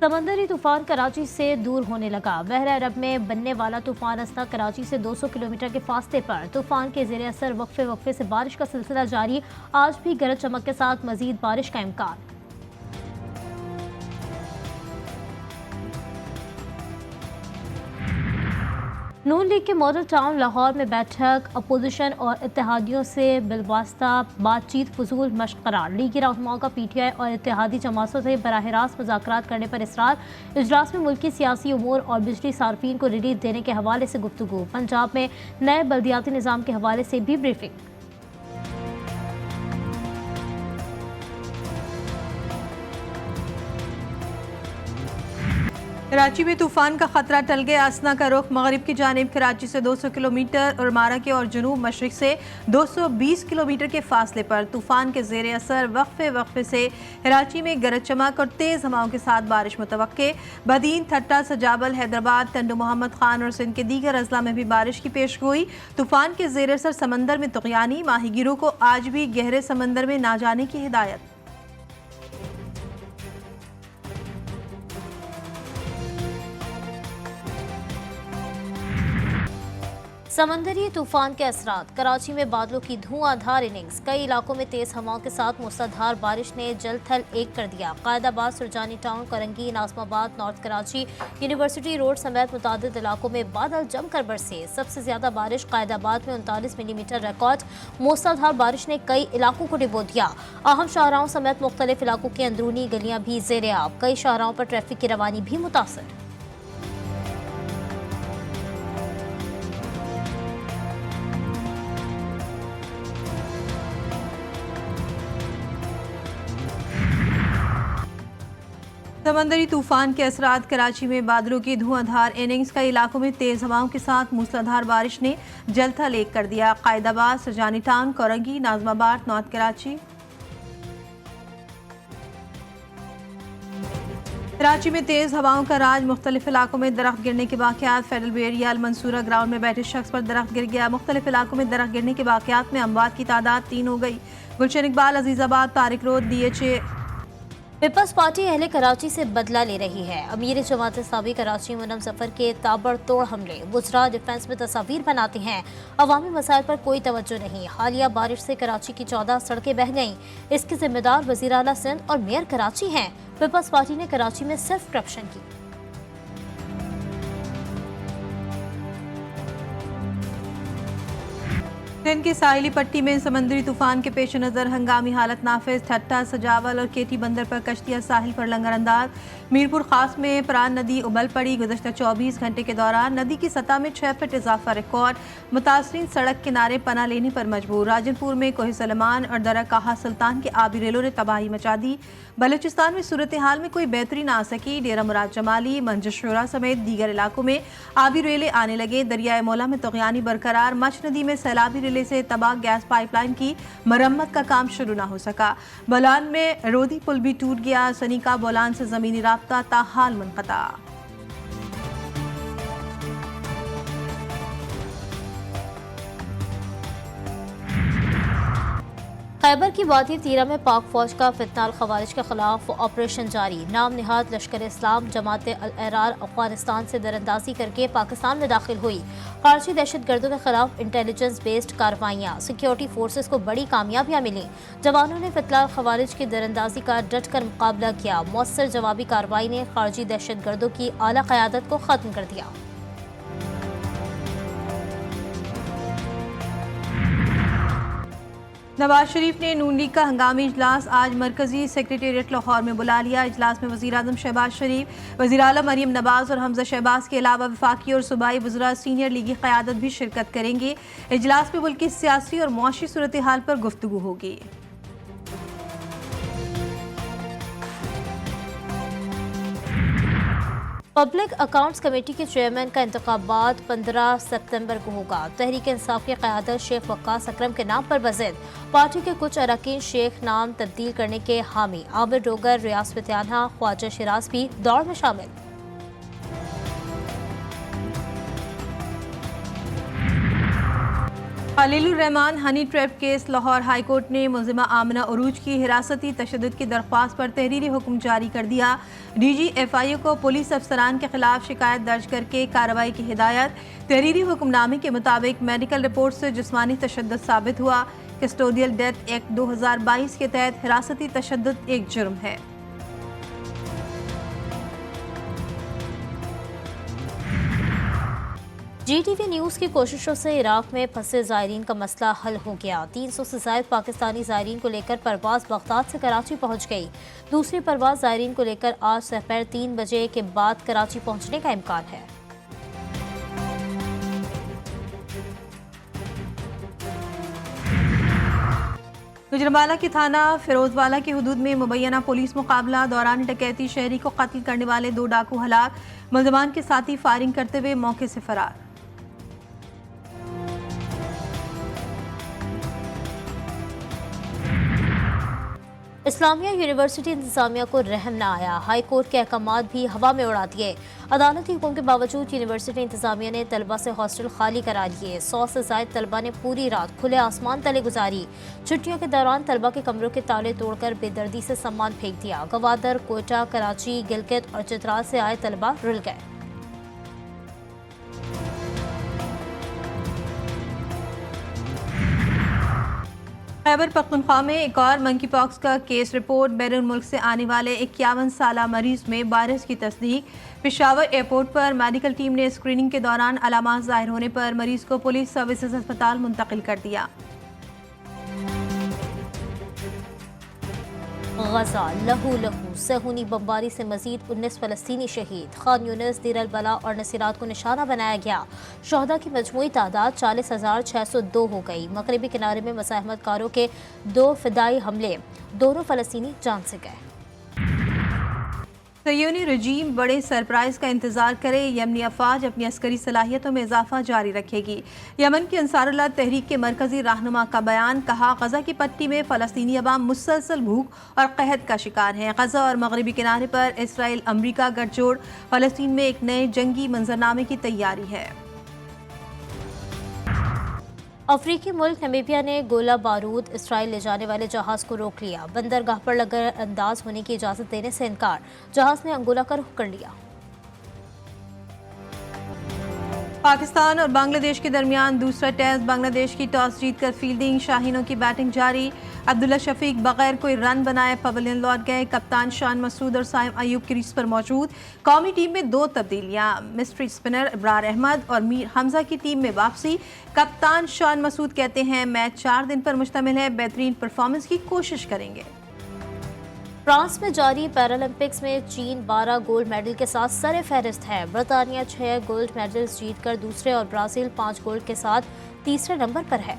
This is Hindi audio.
समंदरी तूफान कराची से दूर होने लगा। बहरा अरब में बनने वाला तूफान अस्ना कराची से 200 किलोमीटर के फासले पर। तूफान के ज़ेर असर वक्फे वक्फे से बारिश का सिलसिला जारी। आज भी गरज चमक के साथ मजीद बारिश का इम्कान। नून लीग के मॉडल टाउन लाहौर में बैठक। अपोजिशन और इत्तेहादियों से बिलवास्ता बातचीत फजूल मशक करार। लीगी रहनुमाओं का PTI और इत्तेहादी जमातों से बराह रास्त मुज़ाकरात करने पर इसरार। इजलास में मुल्की सियासी उमूर और बिजली सार्फिन को रिलीफ देने के हवाले से गुफ्तगू। पंजाब में नए बल्दियाती निज़ाम के हवाले से भी ब्रीफिंग। कराची में तूफान का खतरा टल गया। अस्ना का रुख मगरिब की जानिब कराची से 200 किलोमीटर और मारा के और जनूब मशरिक से 220 किलोमीटर के फासले पर। तूफान के ज़ेर असर वक्फे वक्फे से कराची में गरज चमक और तेज़ हवाओं के साथ बारिश मुतवक्के। बदीन, ठट्टा, सजाबल, हैदराबाद, टंडो मोहम्मद खान और सिंध के दीगर अजला में भी बारिश की पेशगोई। तूफान के ज़ेर असर समंदर में तुग़यानी। माहीगीरों को आज भी गहरे समंदर में ना जाने की हिदायत। समंदरी तूफान के असरात। कराची में बादलों की धुआंधार इनिंग्स। कई इलाकों में तेज हवाओं के साथ मूसलाधार बारिश ने जल थल एक कर दिया। Qaidabad, Surjani town, Korangi, Nazimabad, north Karachi, university road समेत मुतादिद इलाकों में बादल जमकर बरसे। सबसे ज्यादा बारिश कायदाबाद में 39 मिलीमीटर रिकॉर्ड। मूसलाधार बारिश ने कई इलाकों को डुबो दिया। अहम शाहराहों समेत मुख्तलिफ इलाकों की अंदरूनी गलियां भी ज़ेर आब। कई शाहराहों पर ट्रैफिक की रवानी भी मुतासर। समंदरी तूफान के असरात। कराची में बादलों की धुआंधार इनिंग्स। कई इलाकों में तेज हवाओं के साथ मूसलाधार बारिश ने जलथल एक कर दिया। Qaidabad, Surjani town, Korangi, Nazimabad, north Karachi. कराची में तेज हवाओं का राज। मुख्तलिफ इलाकों में दरख्त गिरने के वाक़यात। फेडरल एरिया मंसूरा ग्राउंड में बैठे शख्स पर दरख्त गिर गया। मुख्तलिफ इलाकों में दरख्त गिरने के वाक़यात में अमवात की तादाद 3 हो गई। Gulshan Iqbal, Azizabad, Tariq road, DHA। People's Party अहले कराची से बदला ले रही है। अमीर जमात इस्लामी कराची मुनम जफर के ताबड़तोड़ हमले। वुज़रा डिफेंस में तस्वीर बनाते हैं। अवामी मसाइल पर कोई तवज्जो नहीं। हालिया बारिश से कराची की 14 सड़कें बह गईं। इसके जिम्मेदार वज़ीर आला सिंध और मेयर कराची हैं। पीपल्स पार्टी ने कराची में सिर्फ करप्शन की। सिंध की साहिली पट्टी में समुद्री तूफान के पेश नज़र हंगामी हालत नाफिज। ठट्टा, सजावल और केटी बंदर पर कश्तियाँ साहिल पर लंगर अंदाज। मीरपुर खास में प्राण नदी उबल पड़ी। गुज़श्ता 24 घंटे के दौरान नदी की सतह में 6 फीट इजाफा रिकॉर्ड। मुतासरीन सड़क किनारे पनाह लेने पर मजबूर। राजनपुर में कोहे सलमान और दरा काहा सुल्तान के आबी रेलों ने तबाही मचा दी। बलूचिस्तान में सूरत हाल में कोई बेहतरी ना आ सकी। डेरा मुराद जमाली, मंजशोरा समेत दीगर इलाकों में आबी रेले आने लगे। दरियाए मौला में तुग़यानी बरकरार। मच नदी में सैलाबी रेले से तबाह गैस पाइपलाइन की मरम्मत का काम शुरू ना हो सका। बोलान में रोधी पुल भी टूट गया। सनीका बोलान से जमीनी राब्ता ताहाल मुनक़ता। खैबर की वादी तीरा में पाक फौज का फितनाल खवारिज के खिलाफ ऑपरेशन जारी। नाम निहाद लश्कर इस्लाम जमात अल एहरार अफगानिस्तान से दरअंदाजी करके पाकिस्तान में दाखिल हुई। खारजी दहशत गर्दों के खिलाफ इंटेलिजेंस बेस्ड कार्रवाइयाँ। सिक्योरिटी फोर्सेस को बड़ी कामयाबियाँ मिली। जवानों ने फितनाल खवारिज की दरअंदाजी का डट कर मुकाबला किया। मौसर जवाबी कार्रवाई ने खारजी दहशत गर्दों की आला क़यादत को खत्म कर दिया। नवाज शरीफ ने नून लीग का हंगामी इजलास आज मरकजी सेक्रेटेरिएट लाहौर में बुला लिया। इजलास में वज़ीर आज़म शहबाज शरीफ, वज़ीर आला मरीम नवाज और हमजा शहबाज के अलावा वफाकी और सूबाई वज़रा सीनियर लीगी क़यादत भी शिरकत करेंगे। इजलास में मुल्क की सियासी और मुआशी सूरत हाल पर गुफ्तगू होगी। पब्लिक अकाउंट्स कमेटी के चेयरमैन का इंतखाबात 15 सितंबर को होगा। तहरीक इंसाफ की क़यादत शेख वक्कास अकरम के नाम पर बज़िद। पार्टी के कुछ अरकान शेख नाम तब्दील करने के हामी। आमिर डोगर, रियाज फतेहाना, ख्वाजा शिराज भी दौड़ में शामिल। Khalilur Rahman honey trap case Lahore high court ने मुलजिमा आमना उरूज की हिरासती तशद्दुद की दरख्वास्त पर तहरीरी हुक्म जारी कर दिया। DGFIO को पुलिस अफसरान के खिलाफ शिकायत दर्ज करके कार्रवाई की हिदायत। तहरीरी हुक्मनामे के मुताबिक मेडिकल रिपोर्ट से जिस्मानी तशद्दुद साबित हुआ। कस्टोडियल डेथ एक्ट 2022 के तहत हिरासती तशद्दुद एक जुर्म है। GTV न्यूज़ की कोशिशों से इराक में फंसे ज़ायरीन का मसला हल हो गया। 300 से ज़ायद पाकिस्तानी ज़ायरीन को लेकर परवाज़ बगदाद से कराची पहुंच गई। दूसरी परवाज़ ज़ायरीन को लेकर आज दोपहर 3 बजे के बाद कराची पहुंचने का इम्कान है। गुजरांवाला के थाना फिरोजवाला की हदूद में मुबैना पुलिस मुकाबला दौरान डकैती, शहरी को कत्ल करने वाले 2 डाकू हलाक। मुल्ज़िमान के साथी फायरिंग करते हुए मौके से फरार। इस्लामिया यूनिवर्सिटी इंतजामिया को रहम न आया। हाई कोर्ट के अहकामात भी हवा में उड़ा दिए। अदालती हुक्म के बावजूद यूनिवर्सिटी इंतजामिया ने तलबा से हॉस्टल खाली करा लिए। 100 से ज़ायद तलबा ने पूरी रात खुले आसमान तले गुजारी। छुट्टियों के दौरान तलबा के कमरों के ताले तोड़कर बेदर्दी से सामान फेंक दिया। गवादर, कोयटा, कराची, गिलगित और चित्राल से आए तलबा रुल गए। खैबर पख्तूनख्वा में एक और मंकी पॉक्स का केस रिपोर्ट। बैरून मुल्क से आने वाले 51 साला मरीज में वायरस की तस्दीक। पेशावर एयरपोर्ट पर मेडिकल टीम ने स्क्रीनिंग के दौरान अलामात जाहिर होने पर मरीज को पुलिस सर्विसेज अस्पताल मुंतकिल कर दिया। गजा लहू लहू सहूनी बमबारी से मजीद 19 फलस्तीनी शहीद। खान यूनिस, दीर अल बला और नसीरात को निशाना बनाया गया। शहदा की मजमूई तादाद 40,602 हो गई। मगरबी किनारे में मज़ाहमतकारों के 2 फिदाई हमले, दोनों फलस्तीनी जान से गए। सयोनी रजीम बड़े सरप्राइज का इंतजार करे। यमनी अफवाज अपनी अस्करी सलाहियतों में इजाफा जारी रखेगी। यमन की अंसारुल्लाह तहरीक के मरकजी रहनुमा का बयान। कहा, गजा की पट्टी में फ़लस्तीनी अवाम मुसलसल भूख और कहत का शिकार है। गजा और मगरबी किनारे पर इसराइल अमरीका गठजोड़। फ़लस्तीन में एक नए जंगी मंजरनामे की तैयारी है। अफ्रीकी मुल्क नमीबिया ने गोला बारूद इसराइल ले जाने वाले जहाज को रोक लिया। बंदरगाह पर लगर अंदाज होने की इजाजत देने से इनकार। जहाज ने अंगोला का रुख कर लिया। पाकिस्तान और बांग्लादेश के दरमियान दूसरा टेस्ट। बांग्लादेश की टॉस जीतकर फील्डिंग, शाहीनों की बैटिंग जारी। अब्दुल्ला शफीक बगैर कोई रन बनाए पवेलियन लौट गए। कप्तान शान मसूद और साइम अयूब क्रीज पर मौजूद। कौमी टीम में 2 तब्दीलियां। मिस्ट्री स्पिनर इब्रार अहमद और मीर हमजा की टीम में वापसी। कप्तान शान मसूद कहते हैं, मैच 4 दिन पर मुश्तमिल है, बेहतरीन परफॉर्मेंस की कोशिश करेंगे। फ्रांस में जारी पैरालंपिक्स में चीन 12 गोल्ड मेडल के साथ सरे फहरिस्त है। बरतानिया 6 गोल्ड मेडल्स जीतकर दूसरे और ब्राजील 5 गोल्ड के साथ तीसरे नंबर पर है।